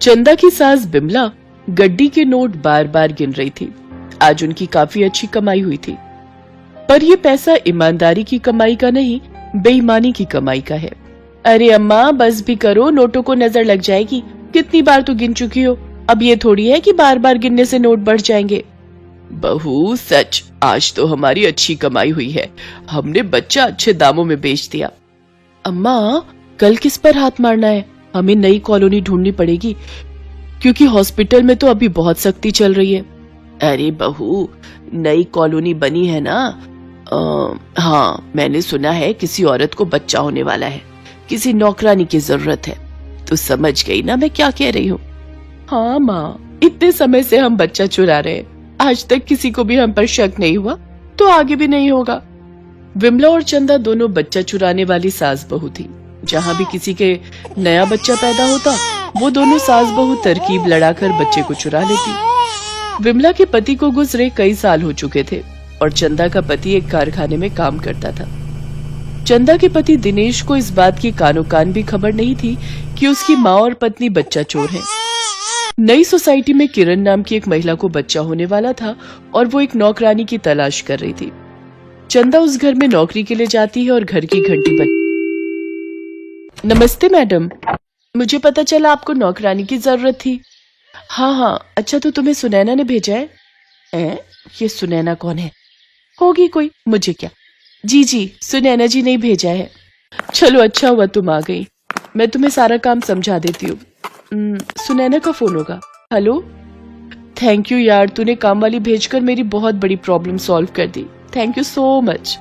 चंदा की सास बिमला गड्डी के नोट बार बार गिन रही थी। आज उनकी काफी अच्छी कमाई हुई थी, पर यह पैसा ईमानदारी की कमाई का नहीं, बेईमानी की कमाई का है। अरे अम्मा बस भी करो, नोटों को नजर लग जाएगी। कितनी बार तो गिन चुकी हो, अब ये थोड़ी है कि बार बार गिनने से नोट बढ़ जाएंगे। बहू सच, आज तो हमारी अच्छी कमाई हुई है। हमने बच्चा अच्छे दामों में बेच दिया। अम्मा कल किस पर हाथ मारना है? हमें नई कॉलोनी ढूंढनी पड़ेगी, क्योंकि हॉस्पिटल में तो अभी बहुत सख्ती चल रही है। अरे बहू, नई कॉलोनी बनी है ना? हाँ, मैंने सुना है किसी औरत को बच्चा होने वाला है, किसी नौकरानी की जरूरत है। तो समझ गई ना मैं क्या कह रही हूँ? हाँ माँ, इतने समय से हम बच्चा चुरा रहे हैं, आज तक किसी को भी हम पर शक नहीं हुआ, तो आगे भी नहीं होगा। विमला और चंदा दोनों बच्चा चुराने वाली सास बहू थी। जहाँ भी किसी के नया बच्चा पैदा होता, वो दोनों सास बहू तरकीब लड़ाकर बच्चे को चुरा लेती। विमला के पति को गुजरे कई साल हो चुके थे और चंदा का पति एक कारखाने में काम करता था। चंदा के पति दिनेश को इस बात की कानो कान भी खबर नहीं थी कि उसकी माँ और पत्नी बच्चा चोर हैं। नई सोसाइटी में किरण नाम की एक महिला को बच्चा होने वाला था और वो एक नौकरानी की तलाश कर रही थी। चंदा उस घर में नौकरी के लिए जाती है और घर की घंटी बज। नमस्ते मैडम, मुझे पता चला आपको नौकरानी की जरूरत थी। हाँ, अच्छा तो तुम्हें सुनैना ने भेजा है? ये सुनैना कौन है? होगी कोई, मुझे क्या। जी, सुनैना जी ने भेजा है। चलो अच्छा हुआ तुम आ गई, मैं तुम्हें सारा काम समझा देती हूँ। सुनैना का फोन होगा। हेलो, थैंक यू यार, तूने काम वाली भेजकर मेरी बहुत बड़ी प्रॉब्लम सॉल्व कर दी। Thank you so much.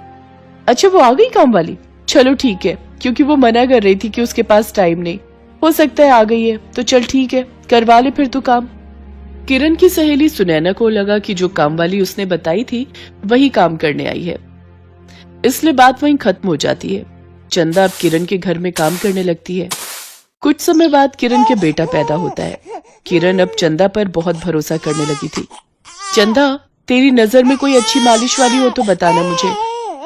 अच्छा वो आ गई काम वाली? चलो ठीक है, क्योंकि वो मना कर रही थी कि उसके पास टाइम नहीं। हो सकता है आ गई है, तो चल ठीक है, करवा ले फिर तू काम। किरण की सहेली सुनैना को लगा कि जो काम वाली उसने बताई थी वही काम करने आई है, इसलिए बात वहीं खत्म हो जाती है। चंदा अब किरण के घर में काम करने लगती है। कुछ समय बाद किरण के बेटा पैदा होता है। किरण अब चंदा पर बहुत भरोसा करने लगी थी। चंदा, तेरी नजर में कोई अच्छी मालिश वाली हो तो बताना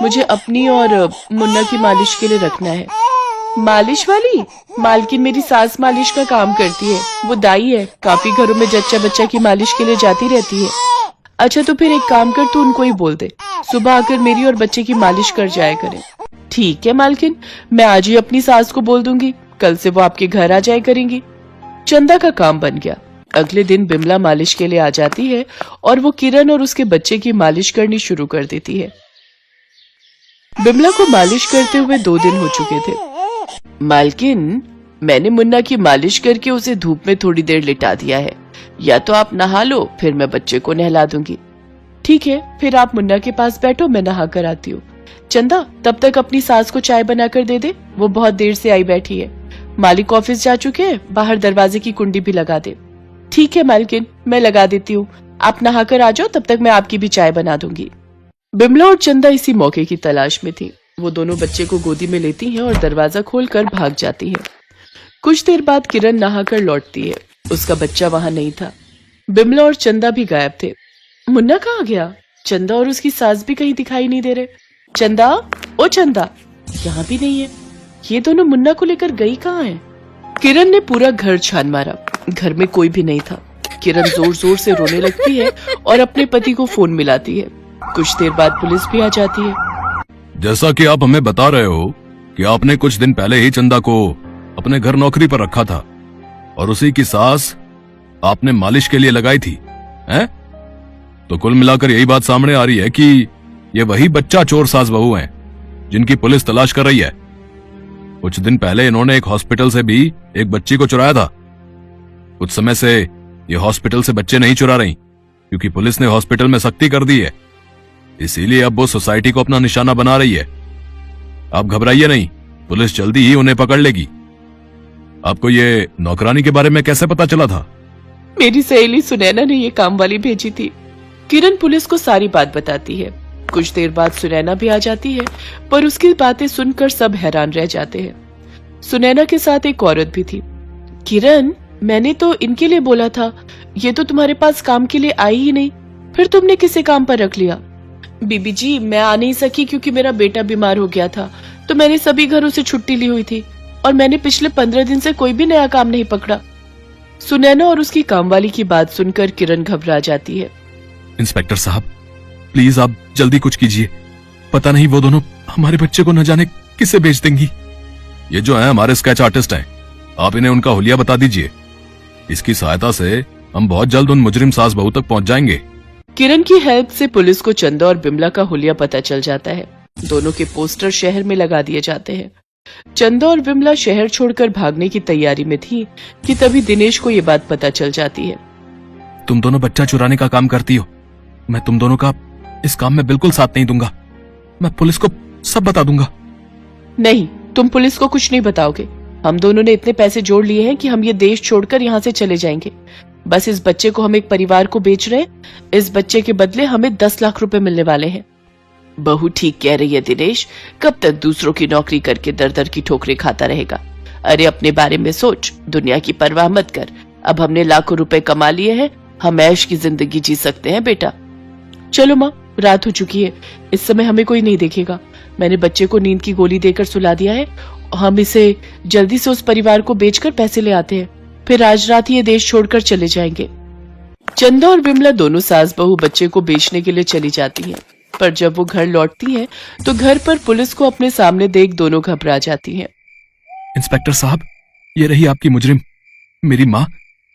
मुझे अपनी और मुन्ना की मालिश के लिए रखना है। मालिश वाली? मालकिन मेरी सास मालिश का काम करती है, वो दाई है, काफी घरों में जच्चा बच्चा की मालिश के लिए जाती रहती है। अच्छा तो फिर एक काम कर, तू उनको ही बोल दे, सुबह आकर मेरी और बच्चे की मालिश कर जाया करें। ठीक है मालकिन, मैं आज ही अपनी सास को बोल दूंगी, कल से वो आपके घर आ जाया करेंगी। चंदा का काम बन गया। अगले दिन बिमला मालिश के लिए आ जाती है और वो किरण और उसके बच्चे की मालिश करनी शुरू कर देती है। बिमला को मालिश करते हुए 2 दिन हो चुके थे। मालकिन, मैंने मुन्ना की मालिश करके उसे धूप में थोड़ी देर लिटा दिया है, या तो आप नहा लो, फिर मैं बच्चे को नहला दूंगी। ठीक है, फिर आप मुन्ना के पास बैठो, मैं नहा कर आती हूँ। चंदा, तब तक अपनी सास को चाय बनाकर दे दे, वो बहुत देर से आई बैठी है। मालिक ऑफिस जा चुके हैं, बाहर दरवाजे की कुंडी भी लगा दे। ठीक है मालकिन, मैं लगा देती हूँ, आप नहाकर आ जाओ, तब तक मैं आपकी भी चाय बना दूंगी। बिमला और चंदा इसी मौके की तलाश में थी। वो दोनों बच्चे को गोदी में लेती हैं और दरवाजा खोलकर भाग जाती है। कुछ देर बाद किरण नहाकर लौटती है, उसका बच्चा वहां नहीं था। बिमला और चंदा भी गायब थे। मुन्ना कहाँ गया? चंदा और उसकी सास भी कहीं दिखाई नहीं दे रहे। चंदा, ओ चंदा, यहाँ भी नहीं है। ये दोनों मुन्ना को लेकर गई कहाँ है? किरण ने पूरा घर छान मारा, घर में कोई भी नहीं था। किरण जोर जोर से रोने लगती है और अपने पति को फोन मिलाती है। कुछ देर बाद पुलिस भी आ जाती है। जैसा कि आप हमें बता रहे हो कि आपने कुछ दिन पहले ही चंदा को अपने घर नौकरी पर रखा था और उसी की सास आपने मालिश के लिए लगाई थी, हैं? तो कुल मिलाकर यही बात सामने आ रही है कि ये वही बच्चा चोर सास बहू हैं जिनकी पुलिस तलाश कर रही है। कुछ दिन पहले इन्होंने एक हॉस्पिटल से भी एक बच्ची को चुराया था। कुछ समय से ये हॉस्पिटल से बच्चे नहीं चुरा रही, क्योंकि पुलिस ने हॉस्पिटल में सख्ती कर दी है। इसीलिए अब वो सोसाइटी को अपना निशाना बना रही है। आप घबराइए नहीं, पुलिस जल्दी ही उन्हें पकड़ लेगी। आपको ये नौकरानी के बारे में कैसे पता चला था? मेरी सहेली सुनैना ने ये काम वाली भेजी थी। किरण पुलिस को सारी बात बताती है। कुछ देर बाद सुनैना भी आ जाती है, पर उसकी बातें सुनकर सब हैरान रह जाते हैं। सुनैना के साथ एक औरत भी थी। किरण, मैंने तो इनके लिए बोला था, ये तो तुम्हारे पास काम के लिए आई ही नहीं, फिर तुमने किसे काम पर रख लिया? बीबी जी, मैं आ नहीं सकी क्योंकि मेरा बेटा बीमार हो गया था, तो मैंने सभी घरों से छुट्टी ली हुई थी और मैंने पिछले 15 दिन से कोई भी नया काम नहीं पकड़ा। सुनैना और उसकी कामवाली की बात सुनकर किरण घबरा जाती है। इंस्पेक्टर साहब, प्लीज आप जल्दी कुछ कीजिए। पता नहीं वो दोनों हमारे बच्चे को न जाने किसे बेच देंगी। ये जो है हमारे स्केच आर्टिस्ट हैं, आप इन्हें उनका हुलिया बता दीजिए। इसकी सहायता से हम बहुत जल्द उन मुजरिम सास बहू तक पहुंच जाएंगे। किरण की हेल्प से पुलिस को चंदा और बिमला का हुलिया पता चल जाता है। दोनों के पोस्टर शहर में लगा दिए जाते हैं। चंदा और बिमला शहर छोड़कर भागने की तैयारी में थी कि तभी दिनेश को ये बात पता चल जाती है। तुम दोनों बच्चा चुराने का काम करती हो। मैं तुम दोनों का इस काम में बिल्कुल साथ नहीं दूंगा। मैं पुलिस को सब बता दूंगा। नहीं, तुम पुलिस को कुछ नहीं बताओगे। हम दोनों ने इतने पैसे जोड़ लिए हैं कि हम ये देश छोड़कर यहाँ से चले जाएंगे। बस इस बच्चे को हम एक परिवार को बेच रहे हैं। इस बच्चे के बदले हमें 10 लाख रुपए मिलने वाले हैं। बहू ठीक कह रही है दिनेश, कब तक दूसरों की नौकरी करके दर दर की ठोकरें खाता रहेगा। अरे अपने बारे में सोच, दुनिया की परवाह मत कर। अब हमने लाखों रुपए कमा लिए हैं, हम ऐश की जिंदगी जी सकते हैं बेटा। चलो माँ, रात हो चुकी है, इस समय हमें कोई नहीं देखेगा। मैंने बच्चे को नींद की गोली देकर सुला दिया है। हम इसे जल्दी से उस परिवार को बेचकर पैसे ले आते हैं, फिर आज रात ही ये देश छोड़कर चले जाएंगे। चंदा और बिमला दोनों सास बहू बच्चे को बेचने के लिए चली जाती हैं, पर जब वो घर लौटती हैं, तो घर पर पुलिस को अपने सामने देख दोनों घबरा जाती हैं। इंस्पेक्टर साहब, ये रही आपकी मुजरिम, मेरी माँ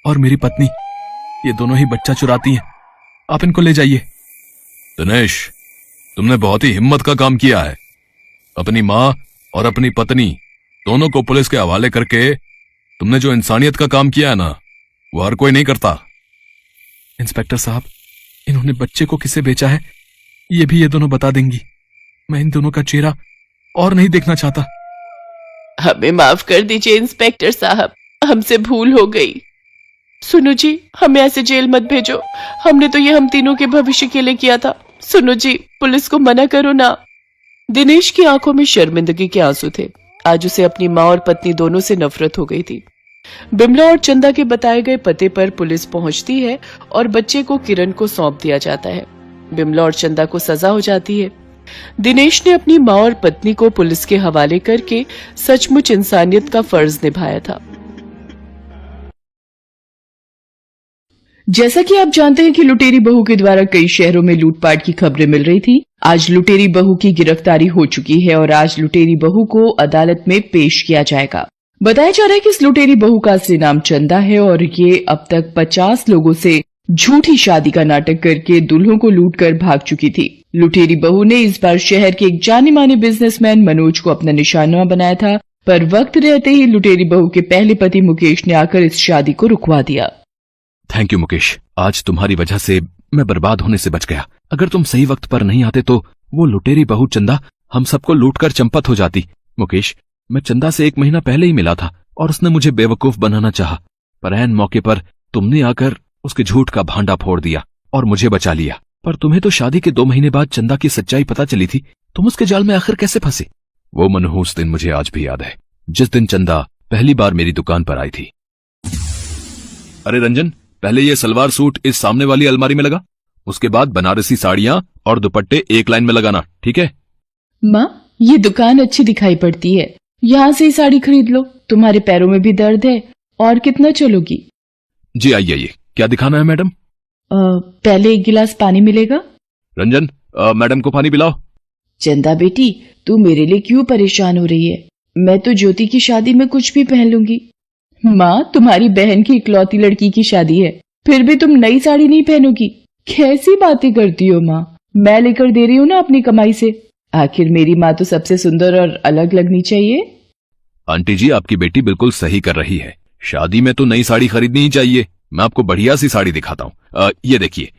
और मेरी पत्नी। ये दोनों ही बच्चा चुराती हैं। आप इनको ले जाइए। दिनेश, तुमने बहुत ही हिम्मत का काम किया है। अपनी माँ और अपनी पत्नी दोनों को पुलिस के हवाले करके तुमने जो इंसानियत का काम किया है ना, वो हर कोई नहीं करता। इंस्पेक्टर साहब, इन्होंने बच्चे को किसे बेचा है ये भी ये दोनों बता देंगी। मैं इन दोनों का चेहरा और नहीं देखना चाहता। हमें माफ कर दीजिए इंस्पेक्टर साहब, हमसे भूल हो गई। सुनो जी, हमें ऐसे जेल मत भेजो। हमने तो ये हम तीनों के भविष्य के लिए किया था। सुनो जी, पुलिस को मना करो ना। दिनेश की आंखों में शर्मिंदगी के आंसू थे। आज उसे अपनी माँ और पत्नी दोनों से नफरत हो गई थी। बिमला और चंदा के बताए गए पते पर पुलिस पहुंचती है और बच्चे को किरण को सौंप दिया जाता है। बिमला और चंदा को सजा हो जाती है। दिनेश ने अपनी माँ और पत्नी को पुलिस के हवाले करके सचमुच इंसानियत का फर्ज निभाया था। जैसा कि आप जानते हैं कि लुटेरी बहू के द्वारा कई शहरों में लूटपाट की खबरें मिल रही थी। आज लुटेरी बहू की गिरफ्तारी हो चुकी है और आज लुटेरी बहू को अदालत में पेश किया जाएगा। बताया जा रहा है कि इस लुटेरी बहू का असली नाम चंदा है और ये अब तक 50 लोगों से झूठी शादी का नाटक करके दुल्हों को लूट कर भाग चुकी थी। लुटेरी बहू ने इस बार शहर के एक जाने माने बिजनेसमैन मनोज को अपना निशाना बनाया था, पर वक्त रहते ही लुटेरी बहू के पहले पति मुकेश ने आकर इस शादी को रुकवा दिया। थैंक यू मुकेश, आज तुम्हारी वजह से मैं बर्बाद होने से बच गया। अगर तुम सही वक्त पर नहीं आते तो वो लुटेरी बहू चंदा हम सबको लूटकर चंपत हो जाती। मुकेश, मैं चंदा से 1 महीना पहले ही मिला था और उसने मुझे बेवकूफ बनाना चाहा, पर ऐन मौके पर तुमने आकर उसके झूठ का भांडा फोड़ दिया और मुझे बचा लिया। पर तुम्हें तो शादी के 2 महीने बाद चंदा की सच्चाई पता चली थी। तुम उसके जाल में आखिर कैसे फंसे? वो मनहूस दिन मुझे आज भी याद है, जिस दिन चंदा पहली बार मेरी दुकान पर आई थी। अरे रंजन, पहले ये सलवार सूट इस सामने वाली अलमारी में लगा, उसके बाद बनारसी साड़ियां और दुपट्टे एक लाइन में लगाना, ठीक है? माँ, ये दुकान अच्छी दिखाई पड़ती है, यहाँ से ही साड़ी खरीद लो। तुम्हारे पैरों में भी दर्द है, और कितना चलोगी? जी आइए आइए, क्या दिखाना है मैडम? पहले 1 गिलास पानी मिलेगा। रंजन, मैडम को पानी पिलाओ। चंदा बेटी, तू मेरे लिए क्यों परेशान हो रही है? मैं तो ज्योति की शादी में कुछ भी पहन लूंगी। माँ, तुम्हारी बहन की इकलौती लड़की की शादी है, फिर भी तुम नई साड़ी नहीं पहनोगी? कैसी बातें करती हो माँ? मैं लेकर दे रही हूँ ना अपनी कमाई से। आखिर मेरी माँ तो सबसे सुंदर और अलग लगनी चाहिए। आंटी जी, आपकी बेटी बिल्कुल सही कर रही है। शादी में तो नई साड़ी खरीदनी ही चाहिए। मैं आपको बढ़िया सी साड़ी दिखाता हूँ, ये देखिए।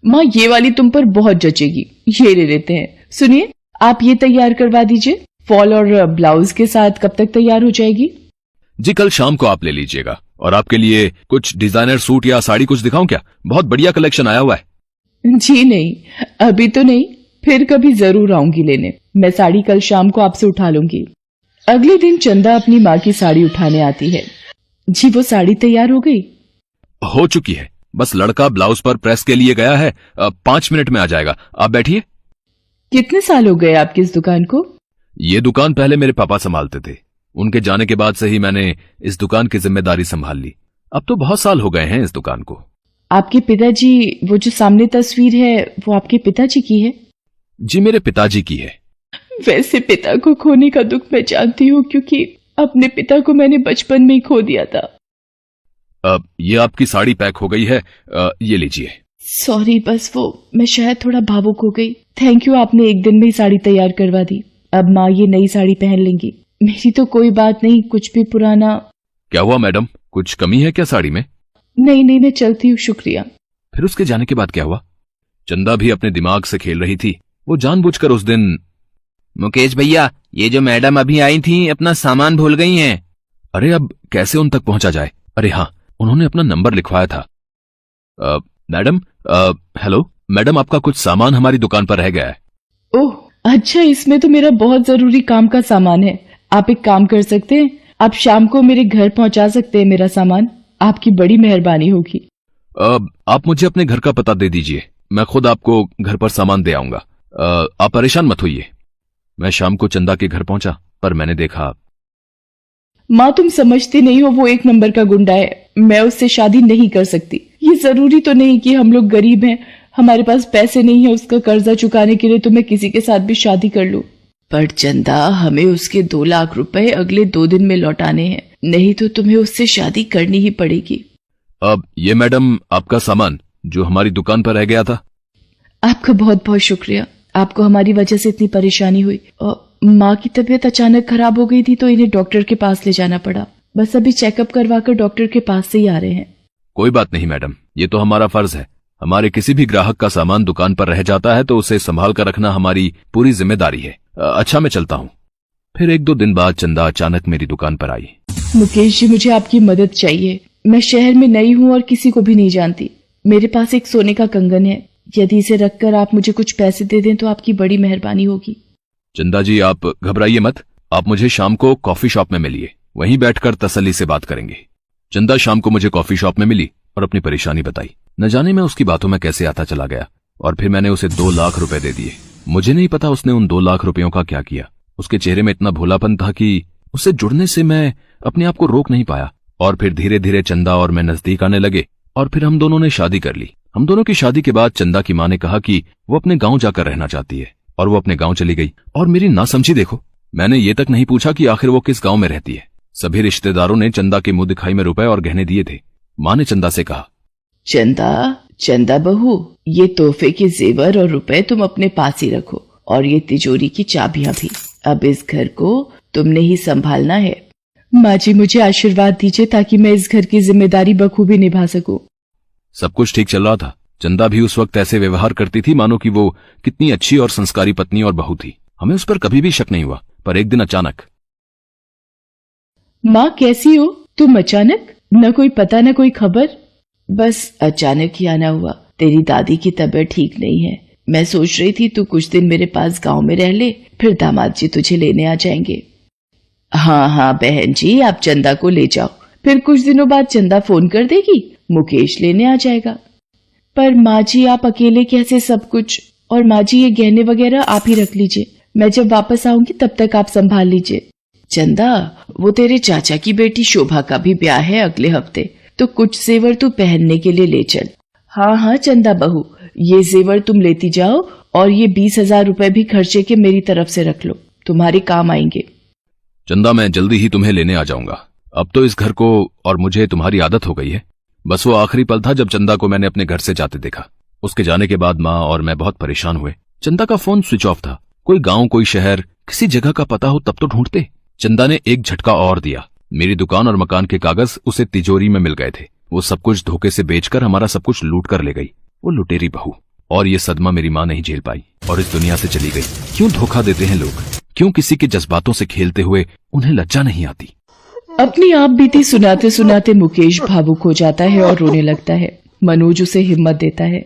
माँ, ये वाली तुम पर बहुत जचेगी, ये ले लेते हैं। सुनिए, आप ये तैयार करवा दीजिए। फॉल और ब्लाउज के साथ कब तक तैयार हो जाएगी? जी कल शाम को आप ले लीजिएगा। और आपके लिए कुछ डिजाइनर सूट या साड़ी कुछ दिखाऊं क्या? बहुत बढ़िया कलेक्शन आया हुआ है। जी नहीं, अभी तो नहीं, फिर कभी जरूर आऊंगी लेने। मैं साड़ी कल शाम को आपसे उठा लूंगी। अगले दिन चंदा अपनी माँ की साड़ी उठाने आती है। जी, वो साड़ी तैयार हो गई? हो चुकी है, बस लड़का ब्लाउज पर प्रेस के लिए गया है। 5 मिनट में आ जाएगा, आप बैठिए। कितने साल हो गए आपकी इस दुकान को? ये दुकान पहले मेरे पापा संभालते थे, उनके जाने के बाद से ही मैंने इस दुकान की जिम्मेदारी संभाल ली। अब तो बहुत साल हो गए हैं इस दुकान को। आपके पिताजी, वो जो सामने तस्वीर है वो आपके पिताजी की है? जी मेरे पिताजी की है। वैसे पिता को खोने का दुख मैं जानती हूँ, क्योंकि अपने पिता को मैंने बचपन में ही खो दिया था। अब ये आपकी साड़ी पैक हो गई है, ये लीजिए। सॉरी, बस वो मैं शायद थोड़ा भावुक हो गई। थैंक यू, आपने एक दिन में ही साड़ी तैयार करवा दी। अब माँ ये नई साड़ी पहन लेंगी। मेरी तो कोई बात नहीं, कुछ भी पुराना। क्या हुआ मैडम, कुछ कमी है क्या साड़ी में? नहीं नहीं, मैं चलती हूँ, शुक्रिया। फिर उसके जाने के बाद क्या हुआ? चंदा भी अपने दिमाग से खेल रही थी। वो जानबूझकर उस दिन। मुकेश भैया, ये जो मैडम अभी आई थी अपना सामान भूल गई हैं। अरे अब कैसे उन तक पहुंचा जाए? अरे हाँ, उन्होंने अपना नंबर लिखवाया था। मैडम, हेलो मैडम, आपका कुछ सामान हमारी दुकान पर रह गया है। ओह अच्छा, इसमें तो मेरा बहुत जरूरी काम का सामान है। आप एक काम कर सकते हैं, आप शाम को मेरे घर पहुंचा सकते हैं मेरा सामान। आपकी बड़ी मेहरबानी होगी। आप मुझे अपने घर का पता दे दीजिए, मैं खुद आपको घर पर सामान दे आऊंगा। आप परेशान मत होइए। मैं शाम को चंदा के घर पहुंचा, पर मैंने देखा। माँ, तुम समझते नहीं हो, वो एक नंबर का गुंडा है। मैं उससे शादी नहीं कर सकती। ये जरूरी तो नहीं कि हम लोग गरीब हैं, हमारे पास पैसे नहीं है उसका कर्जा चुकाने के लिए, तो मैं किसी के साथ भी शादी कर लूं। पर चंदा, हमें उसके 2 लाख रुपए अगले 2 दिन में लौटाने हैं, नहीं तो तुम्हें उससे शादी करनी ही पड़ेगी। अब ये मैडम आपका सामान जो हमारी दुकान पर रह गया था। आपका बहुत बहुत शुक्रिया। आपको हमारी वजह से इतनी परेशानी हुई। माँ की तबीयत अचानक खराब हो गई थी, तो इन्हें डॉक्टर के पास ले जाना पड़ा। बस अभी चेकअप करवाकर डॉक्टर के पास से ही आ रहे हैं। कोई बात नहीं मैडम, ये तो हमारा फर्ज है। हमारे किसी भी ग्राहक का सामान दुकान पर रह जाता है तो उसे संभाल कर रखना हमारी पूरी जिम्मेदारी है। अच्छा, मैं चलता हूँ। फिर 1-2 दिन बाद चंदा अचानक मेरी दुकान पर आई। मुकेश जी, मुझे आपकी मदद चाहिए। मैं शहर में नई हूँ और किसी को भी नहीं जानती। मेरे पास एक सोने का कंगन है, यदि इसे रखकर आप मुझे कुछ पैसे दे दें तो आपकी बड़ी मेहरबानी होगी। चंदा जी, आप घबराइए मत। आप मुझे शाम को कॉफी शॉप में मिलिए, वहीं बैठकर तसल्ली से बात करेंगे। चंदा शाम को मुझे कॉफी शॉप में मिली और अपनी परेशानी बताई। न जाने मैं उसकी बातों में कैसे आता चला गया, और फिर मैंने उसे 2 लाख रुपए दे दिए। मुझे नहीं पता उसने उन 2 लाख रुपयों का क्या किया। उसके चेहरे में इतना भोलापन था कि उससे जुड़ने से मैं अपने आप को रोक नहीं पाया। और फिर धीरे धीरे चंदा और मैं नजदीक आने लगे, और फिर हम दोनों ने शादी कर ली। हम दोनों की शादी के बाद चंदा की माँ ने कहा कि वो अपने गांव जाकर रहना चाहती है, और वो अपने गांव चली गई। और मेरी नासमझी देखो, मैंने ये तक नहीं पूछा कि आखिर वो किस गांव में रहती है। सभी रिश्तेदारों ने चंदा के मुंह दिखाई में रुपए और गहने दिए थे। माँ ने चंदा से कहा, चंदा बहू, ये तोहफे के जेवर और रुपए तुम अपने पास ही रखो, और ये तिजोरी की चाबियां भी। अब इस घर को तुमने ही संभालना है। माँ जी, मुझे आशीर्वाद दीजिए ताकि मैं इस घर की जिम्मेदारी बखूबी निभा सकूं। सब कुछ ठीक चल रहा था। चंदा भी उस वक्त ऐसे व्यवहार करती थी मानो कि वो कितनी अच्छी और संस्कारी पत्नी और बहू थी। हमें उस पर कभी भी शक नहीं हुआ। पर एक दिन अचानक। माँ, कैसी हो तुम? अचानक, न कोई पता न कोई खबर। बस अचानक ही आना हुआ। तेरी दादी की तबीयत ठीक नहीं है। मैं सोच रही थी तू कुछ दिन मेरे पास गांव में रह ले, फिर दामाद जी तुझे लेने आ जाएंगे। हाँ बहन जी, आप चंदा को ले जाओ, फिर कुछ दिनों बाद चंदा फोन कर देगी, मुकेश लेने आ जाएगा। पर माँ जी, आप अकेले कैसे सब कुछ? और माँ जी, ये गहने वगैरह आप ही रख लीजिए, मैं जब वापस आऊंगी तब तक आप संभाल लीजिए। चंदा, वो तेरे चाचा की बेटी शोभा का भी ब्याह है अगले हफ्ते, तो कुछ जेवर तू पहनने के लिए ले चल। हाँ चंदा बहू, ये जेवर तुम लेती जाओ, और ये 20,000 रुपए भी खर्चे के मेरी तरफ से रख लो, तुम्हारे काम आएंगे। चंदा, मैं जल्दी ही तुम्हें लेने आ जाऊंगा। अब तो इस घर को और मुझे तुम्हारी आदत हो गई है। बस वो आखिरी पल था जब चंदा को मैंने अपने घर से जाते देखा। उसके जाने के बाद माँ और मैं बहुत परेशान हुए। चंदा का फोन स्विच ऑफ था। कोई गांव, कोई शहर, किसी जगह का पता हो तब तो ढूंढते। चंदा ने एक झटका और दिया। मेरी दुकान और मकान के कागज उसे तिजोरी में मिल गए थे। वो सब कुछ धोखे से बेचकर हमारा सब कुछ लूट कर ले गई, वो लुटेरी बहू। और ये सदमा मेरी माँ नहीं झेल पाई और इस दुनिया से चली गई। क्यों धोखा देते हैं लोग? क्यों किसी के जज्बातों से खेलते हुए उन्हें लज्जा नहीं आती? अपनी आप बीती सुनाते सुनाते मुकेश भावुक हो जाता है और रोने लगता है। मनोज उसे हिम्मत देता है।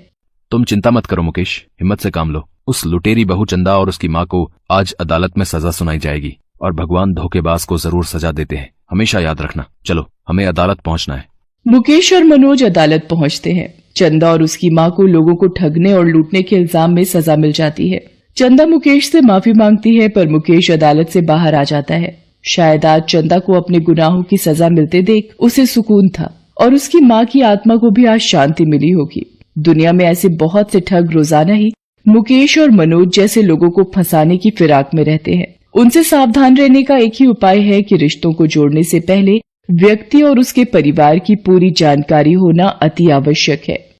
तुम चिंता मत करो मुकेश, हिम्मत से काम लो। उस लुटेरी बहू चंदा और उसकी माँ को आज अदालत में सजा सुनाई जाएगी, और भगवान धोखेबाज को जरूर सजा देते हैं, हमेशा याद रखना। चलो, हमें अदालत पहुंचना है। मुकेश और मनोज अदालत पहुंचते हैं। चंदा और उसकी माँ को लोगों को ठगने और लूटने के इल्जाम में सजा मिल जाती है। चंदा मुकेश से माफी मांगती है, पर मुकेश अदालत से बाहर आ जाता है। शायद आज चंदा को अपने गुनाहों की सजा मिलते देख उसे सुकून था। और उसकी माँ की आत्मा को भी आज शांति मिली होगी। दुनिया में ऐसे बहुत से ठग रोजाना ही मुकेश और मनोज जैसे लोगों को फंसाने की फिराक में रहते हैं। उनसे सावधान रहने का एक ही उपाय है कि रिश्तों को जोड़ने से पहले व्यक्ति और उसके परिवार की पूरी जानकारी होना अति आवश्यक है।